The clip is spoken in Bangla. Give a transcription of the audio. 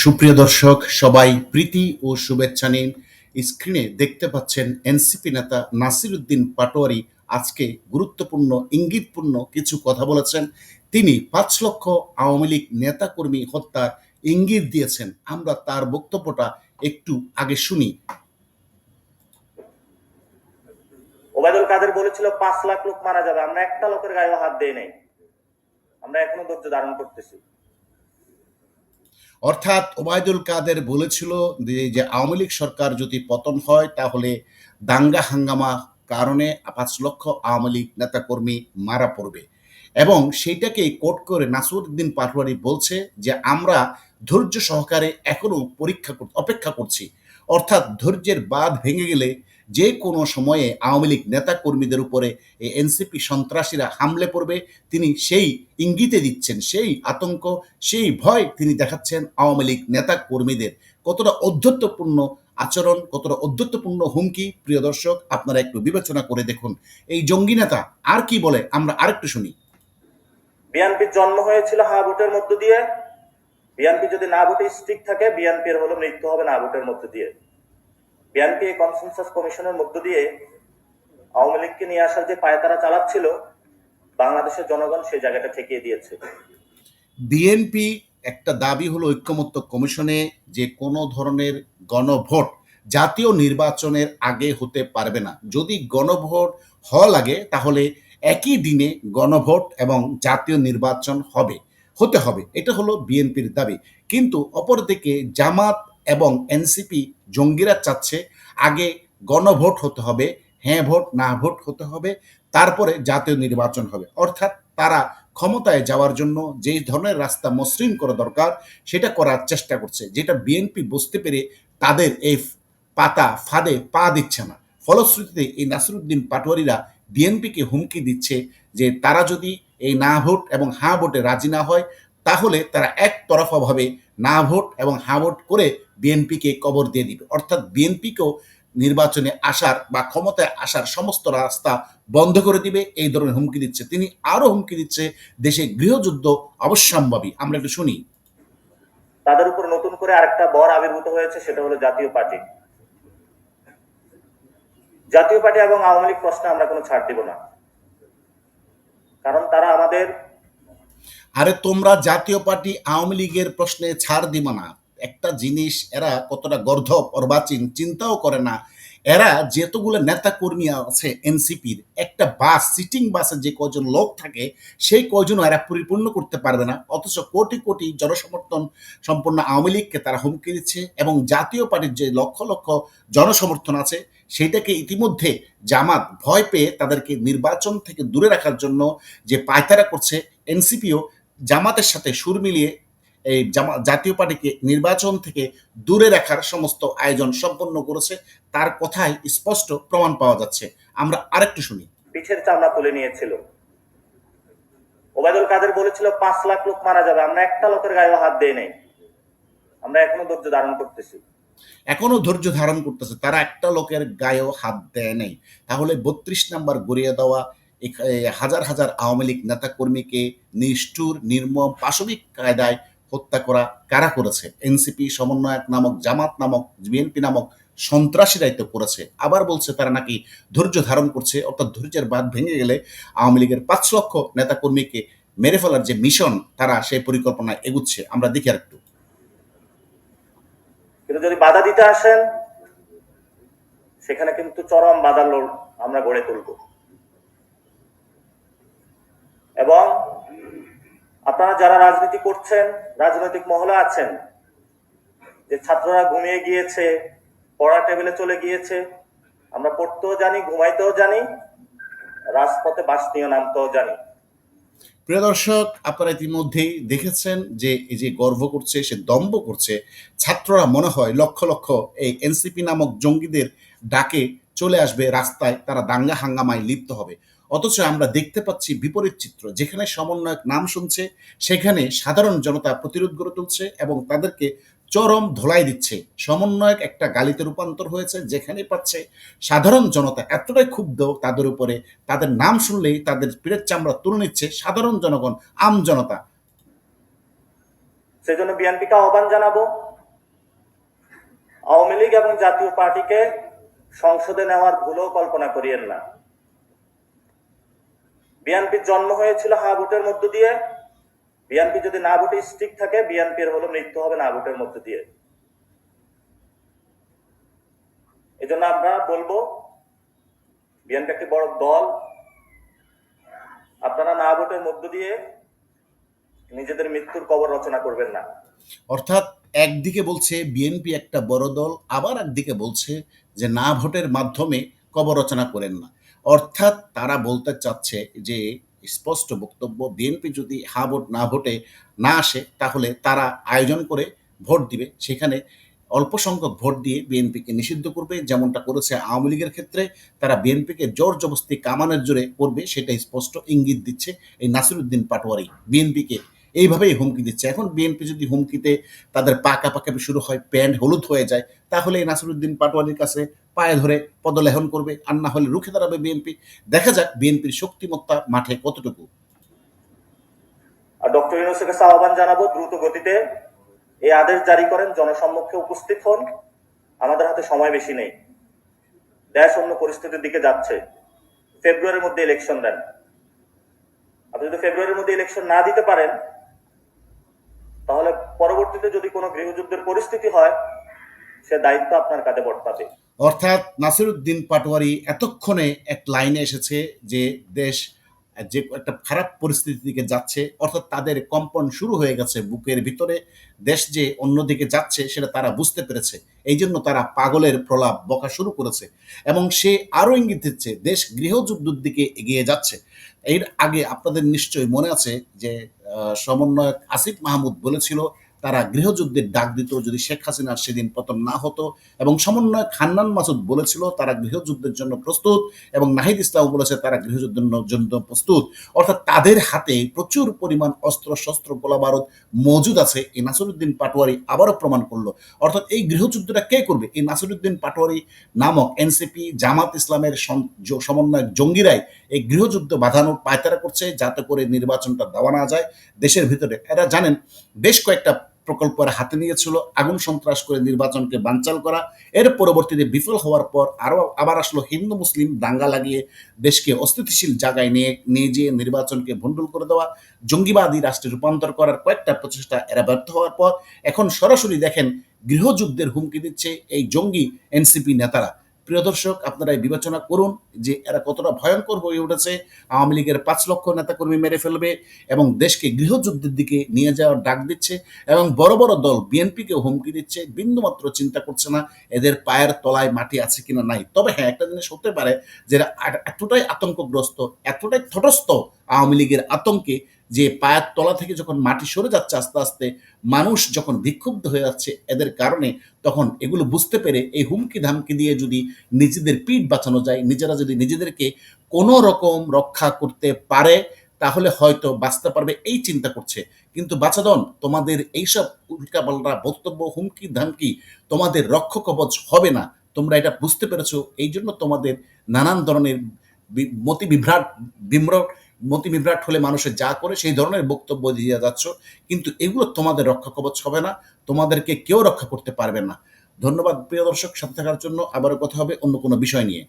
সুপ্রিয় দর্শক সবাই প্রীতি ও শুভেচ্ছা নিন। স্ক্রিনে দেখতে পাচ্ছেন এনসিপি নেতা নাসিরউদ্দিন পাটোয়ারি আজকে গুরুত্বপূর্ণ ইঙ্গিতপূর্ণ কিছু কথা বলেছেন। তিনি ৫ লক্ষ আওয়ামী লীগ নেতাকর্মী হত্যার ইঙ্গিত দিয়েছেন। আমরা তার বক্তব্যটা একটু আগে শুনি। ওবায়দুল কাদের বলেছিল ৫ লাখ লোক মারা যাবে, আমরা একটা লোকের গায়েও হাত দেই নাই। আমরা এখনো ধৈর্য ধারণ করতেছি। অর্থাৎ ওবায়দুল কাদের বলেছিল যে আওয়ামী লীগ সরকার যদি পতন হয় তাহলে দাঙ্গা হাঙ্গামা কারণে ৫ লক্ষ আওয়ামী লীগ নেতাকর্মী মারা পড়বে, এবং সেইটাকে কোট করে নাসিরউদ্দিন পাটোয়ারি বলছে যে আমরা ধৈর্য সহকারে এখনো অপেক্ষা করছি। অর্থাৎ ধৈর্যের বাঁধ ভেঙে গেলে যে কোনো সময়ে আওয়ামী লীগ নেতা কর্মীদের উপরে এই এনসিপি সন্ত্রাসীরা হামলে পড়বে। তিনি সেই ইঙ্গিতে দিচ্ছেন, সেই আতঙ্ক, সেই ভয় তিনি দেখাচ্ছেন আওয়ামী লীগ নেতা কর্মীদের। কতটা ঔদ্ধত্যপূর্ণ আচরণ, কতটা ঔদ্ধত্যপূর্ণ হুমকি, প্রিয় দর্শক আপনারা একটু বিবেচনা করে দেখুন। এই জঙ্গি নেতা আর কি বলে আমরা আরেকটু শুনি। বিএনপির জন্ম হয়েছিল হা ভোটের মধ্য দিয়ে। বিএনপি যদি না ভোটে স্ট্রিক্ট থাকে, বিএনপির হলো মৃত্যু হবে না ভোটের মধ্য দিয়ে। বিএনপি এই কনসেনসাস কমিশনের মধ্য দিয়ে আওয়ামী লীগকে নিয়ে আসার যে পায়তারা চালাচ্ছিল, বাংলাদেশের জনগণ সেই জায়গাটা ঠেকিয়ে দিয়েছে। বিএনপি একটা দাবি হলো ঐক্যমত্য কমিশনে যে কোনো ধরনের গণভোট জাতীয় নির্বাচনের আগে হতে পারবে না। যদি গণভোট হওয়া লাগে তাহলে একই দিনে গণভোট এবং জাতীয় নির্বাচন হতে হবে, এটা হলো বিএনপির দাবি। কিন্তু অপরদিকে জামাত এবং এনসিপি জঙ্গিরা চাচ্ছে আগে গণভোট হতে হবে, হ্যাঁ ভোট না ভোট হতে হবে, তারপরে জাতীয় নির্বাচন হবে। অর্থাৎ তারা ক্ষমতায় যাওয়ার জন্য যে ধরনের রাস্তা মসৃণ করা দরকার সেটা করার চেষ্টা করছে, যেটা বিএনপি বুঝতে পেরে তাদের এই ফাঁদে পা দিচ্ছে না। ফলশ্রুতিতে এই নাসিরউদ্দিন পাটোয়ারিরা বিএনপিকে হুমকি দিচ্ছে যে তারা যদি এই না ভোট এবং হ্যাঁ ভোটে রাজি না হয় তাহলে তারা একতরফাভাবে না ভোট এবং হ্যাঁ ভোট করে বিএনপিকে কবর দিয়ে দিবে। অর্থাৎ বিএনপিকেও নির্বাচনে আসার বা ক্ষমতায় আসার সমস্ত রাস্তা বন্ধ করে দিবে, এই ধরনের হুমকি দিচ্ছে। তিনি আরো হুমকি দিচ্ছে দেশে গৃহযুদ্ধ অবশ্যম্ভাবী। আমরা একটু শুনি। তাদের উপর নতুন করে আরেকটা বর আবির্ভূত হয়েছে, সেটা হলো জাতীয় পার্টি। জাতীয় পার্টি এবং আওয়ামী লীগ প্রশ্নে আমরা কোনো ছাড় দিব না, কারণ তারা আমাদের। আরে তোমরা জাতীয় পার্টি আওয়ামী লীগের প্রশ্নে ছাড় দিবা না, একটা জিনিস এরা কতটা গর্ধব অর্বাচীন চিন্তাও করে না। এরা যেতগুলো নেতা কর্মী আছে এনসিপির, একটা বাস সিটিং বাসে যে কজন লোক থাকে সেই কজনও এরা পরিপূর্ণ করতে পারবে না, অথচ কোটি কোটি জনসমর্থন সম্পন্ন আওয়ামী লীগকে তারা হুমকি দিচ্ছে। এবং জাতীয় পার্টির যে লক্ষ লক্ষ জনসমর্থন আছে সেটাকে ইতিমধ্যে জামাত ভয় পেয়ে তাদেরকে নির্বাচন থেকে দূরে রাখার জন্য যে পায়তারা করছে, এনসিপিও জামাতের সাথে সুর মিলিয়ে এই জাতীয় পার্টিকে নির্বাচন থেকে দূরে রাখার সমস্ত আয়োজন সম্পন্ন করেছে। তার কথায় স্পষ্ট প্রমাণ পাওয়া যাচ্ছে। আমরা আরেকটু শুনি। পিঠের চামড়া তুলে নিয়েছিল। ওবায়দুল কাদের বলেছিল ৫ লাখ লোক মারা যাবে, আমরা একটা লোকের গায়েও হাত দেই নাই। আমরা এখনো ধৈর্য ধারণ করতেছি। এখনো ধৈর্য ধারণ করতেছে, তারা একটা লোকের গায়েও হাত দেয় নাই। তাহলে ৩২ নাম্বার গড়িয়ে দেওয়া হাজার হাজার আওয়ামী লীগ নেতা কর্মীকে নিষ্ঠুর নির্মম পাশবিক কায়দায় হত্যা করা কারা করেছে? এনসিপি সমন্বয়ক নামক, জামাত নামক, বিএনপি নামক সন্ত্রাসীরাই তো করেছে। আবার বলছে তারা নাকি ধৈর্য ধারণ করছে। অর্থাৎ ধৈর্যের বাঁধ ভেঙে গেলে আওয়ামী লীগের ৫ লক্ষ নেতা কর্মীকে মেরে ফেলার যে মিশন, তারা সেই পরিকল্পনায় এগুচ্ছে। আমরা দেখি আর একটু। কিন্তু যদি বাধা দিতে আসেন, সেখানে কিন্তু চরম বাধার লোড আমরা গড়ে তুলব। এবং আপনারা যারা রাজনীতি করছেন, রাজনৈতিক মহলে আছেন, যে ছাত্ররা ঘুমিয়ে গিয়েছে, পড়ার টেবিলে চলে গিয়েছে, আমরা পড়তেও জানি, ঘুমাইতেও জানি, রাজপথে বাস নিয়ে নামতেও জানি। প্রিয় দর্শক, আপনারা ইতিমধ্যেই দেখেছেন যে এই যে গর্ব করছে, সে দম্ভ করছে। ছাত্ররা মনে হয় লক্ষ লক্ষ এই এনসিপি নামক জঙ্গিদের ডাকে চলে আসবে রাস্তায়, তারা দাঙ্গা হাঙ্গামায় লিপ্ত হবে। অথচ আমরা দেখতে পাচ্ছি বিপরীত চিত্র। যেখানে সমন্বয়ক নাম শুনছে সেখানে সাধারণ জনতা প্রতিরোধ গড়ে তুলছে এবং তাদেরকে চরম ধোলাই দিচ্ছে। সমন্বয়ক একটা গালিতে রূপান্তর হয়েছে, যেখানে পাচ্ছে সাধারণ জনতা এতটাই ক্ষুব্ধ তাদের উপরে, তাদের নাম শুনলেই তাদের পিঠের চামড়া তুলে নিচ্ছে সাধারণ জনগণ, আম জনতা। সেজন্য বিএনপিকে আহ্বান জানাবো, আওয়ামী লীগ এবং জাতীয় পার্টিকে সংসদে নেওয়ার ভুলও কল্পনা করিয়েন না। বিএনপির জন্ম হয়েছিল হা ভোটের মধ্য দিয়ে। বিএনপি যদি না ভোটে স্টিক থাকে, বিএনপির হলো মৃত্যু হবে না ভোটের মধ্য দিয়ে। এজন্য আমরা বলবো, বিএনপি একটি বড় দল, আপনারা না ভোটের মধ্য দিয়ে নিজেদের মৃত্যুর কবর রচনা করবেন না। অর্থাৎ একদিকে বলছে বিএনপি একটা বড় দল, আবার একদিকে বলছে যে না ভোটের মাধ্যমে কবর রচনা করেন না। অর্থাৎ তারা বলতে চাচ্ছে যে স্পষ্ট বক্তব্য, বিএনপি যদি হা ভোট না ভোটে না আসে তাহলে তারা আয়োজন করে ভোট দিবে, সেখানে অল্প সংখ্যক ভোট দিয়ে বিএনপিকে নিষিদ্ধ করবে, যেমনটা করেছে আওয়ামী লীগের ক্ষেত্রে। তারা বিএনপিকে জোর জবস্তি কামানের জোরে করবে, সেটা স্পষ্ট ইঙ্গিত দিচ্ছে এই নাসিরুদ্দিন পাটোয়ারি বিএনপিকে এইভাবেই হুমকি দিচ্ছে। এখন বিএনপি যদি হুমকিতে তাদের পাকাপাকি শুরু হয়, প্যান্ট হলুদ হয়ে যায়, তাহলে এই নাসিরুদ্দিন পাটোয়ারির কাছে পায়ে ধরে পদলেহন করবে, আর না হলে রুখে দাঁড়াবে বিএনপি। দেখা যাক বিএনপির শক্তিমত্তা মাঠে কতটুকু। আর ডক্টর ইউনূসের কাছে আহ্বান জানাবো, দ্রুত গতিতে এই আদেশ জারি করেন, জনসম্মুখে উপস্থিত হন। আমাদের হাতে সময় বেশি নেই, দেশ অন্য পরিস্থিতির দিকে যাচ্ছে। ফেব্রুয়ারির মধ্যে ইলেকশন দেন। আপনি যদি ফেব্রুয়ারির মধ্যে ইলেকশন না দিতে পারেন, তাহলে পরবর্তীতে যদি কোনো গৃহযুদ্ধের পরিস্থিতি হয়, সে দায়িত্ব আপনার কাঁধে বর্তাবে। অর্থাৎ নাসিরুদ্দিন পাটোয়ারি এতক্ষণে এক লাইনে এসেছে যে দেশ যে একটা খারাপ পরিস্থিতির দিকে যাচ্ছে, অর্থাৎ তাদের কম্পন শুরু হয়ে গেছে বুকের ভিতরে। দেশ যে অন্যদিকে যাচ্ছে সেটা তারা বুঝতে পেরেছে, এই জন্য তারা পাগলের প্রলাপ বকা শুরু করেছে। এবং সে আরও ইঙ্গিত দিচ্ছে দেশ গৃহযুদ্ধের দিকে এগিয়ে যাচ্ছে। এর আগে আপনাদের নিশ্চয়ই মনে আছে যে সমন্বয়ক আসিফ মাহমুদ বলেছিল তারা গৃহযুদ্ধের ডাক দিত যদি শেখ হাসিনার সেদিন পতন না হতো, এবং সমন্বয়ক হান্নান মাসুদ বলেছিল তারা গৃহযুদ্ধের জন্য প্রস্তুত, এবং নাহিদ ইসলাম বলেছে তারা গৃহযুদ্ধের জন্য প্রস্তুত। অর্থাৎ তাদের হাতে প্রচুর পরিমাণ অস্ত্র শস্ত্র গোলাবারুদ মজুদ আছে। এই নাসিরুদ্দিন পাটোয়ারি আবারও প্রমাণ করলো। অর্থাৎ এই গৃহযুদ্ধটা কে করবে? এই নাসিরুদ্দিন পাটোয়ারি নামক এনসিপি জামাত ইসলামের সমন্বয়ক জঙ্গিরাই এই গৃহযুদ্ধ বাঁধানোর পায়তারা করছে, যাতে করে নির্বাচনটা দেওয়া না যায় দেশের ভিতরে। এরা জানেন বেশ কয়েকটা প্রকল্পের হাতে নিয়েছিল আগুন সন্ত্রাস করে নির্বাচনকে বানচাল করা। এর পরবর্তীতে বিফল হওয়ার পর আবার আসলো হিন্দু মুসলিম দাঙ্গা লাগিয়ে দেশকে অস্থিতিশীল জায়গায় নিয়ে যেয়ে নির্বাচনকে ভণ্ডুল করে দেওয়া, জঙ্গিবাদী রাষ্ট্রে রূপান্তর করার কয়েকটা প্রচেষ্টা এরা ব্যর্থ হওয়ার পর এখন সরাসরি দেখেন গৃহযুদ্ধের হুমকি দিচ্ছে এই জঙ্গি এনসিপি নেতারা। প্রিয় দর্শক, আপনারা বিবেচনা করুন যে এরা কতটা ভয়ঙ্কর হয়ে উঠেছে। আওয়ামী লীগের ৫ লক্ষ নেতাকর্মী মেরে ফেলবে এবং দেশকে গৃহযুদ্ধের দিকে নিয়ে যাওয়ার ডাক দিচ্ছে, এবং বড় বড় দল বিএনপিকে হুমকি দিচ্ছে। বিন্দুমাত্র চিন্তা করছে না এদের পায়ের তলায় মাটি আছে কিনা নাই। তবে হ্যাঁ, একটা জিনিস হতে পারে যে এতটাই আতঙ্কগ্রস্ত, এতটাই তটস্থ আওয়ামী লীগের আতঙ্কে, যে পায়ের তলা থেকে যখন মাটি সরে যাচ্ছে আস্তে আস্তে, মানুষ যখন বিক্ষুব্ধ হয়ে যাচ্ছে এদের কারণে, তখন এগুলো বুঝতে পেরে এই হুমকি ধামকি দিয়ে যদি নিজেদের পিঠ বাঁচানো যায়, নিজেরা যদি নিজেদেরকে কোনো রকম রক্ষা করতে পারে, তাহলে হয়তো বাঁচতে পারবে এই চিন্তা করছে। কিন্তু বাছাধন, তোমাদের এইসব উল্টাপাল্টা বক্তব্য, হুমকি ধামকি তোমাদের রক্ষ কবচ হবে না। তোমরা এটা বুঝতে পেরেছো, এই জন্য তোমাদের নানান ধরনের মতি বিভ্রাট হলে মানুষের যা করে সেই ধরনের বক্তব্য দিয়ে যাচ্ছ, কিন্তু এগুলো তোমাদের রক্ষা কবচ হবে না, তোমাদেরকে কেউ রক্ষা করতে পারবে না। ধন্যবাদ প্রিয় দর্শক, সাথে থাকার জন্য। আবারও কথা হবে অন্য কোনো বিষয় নিয়ে।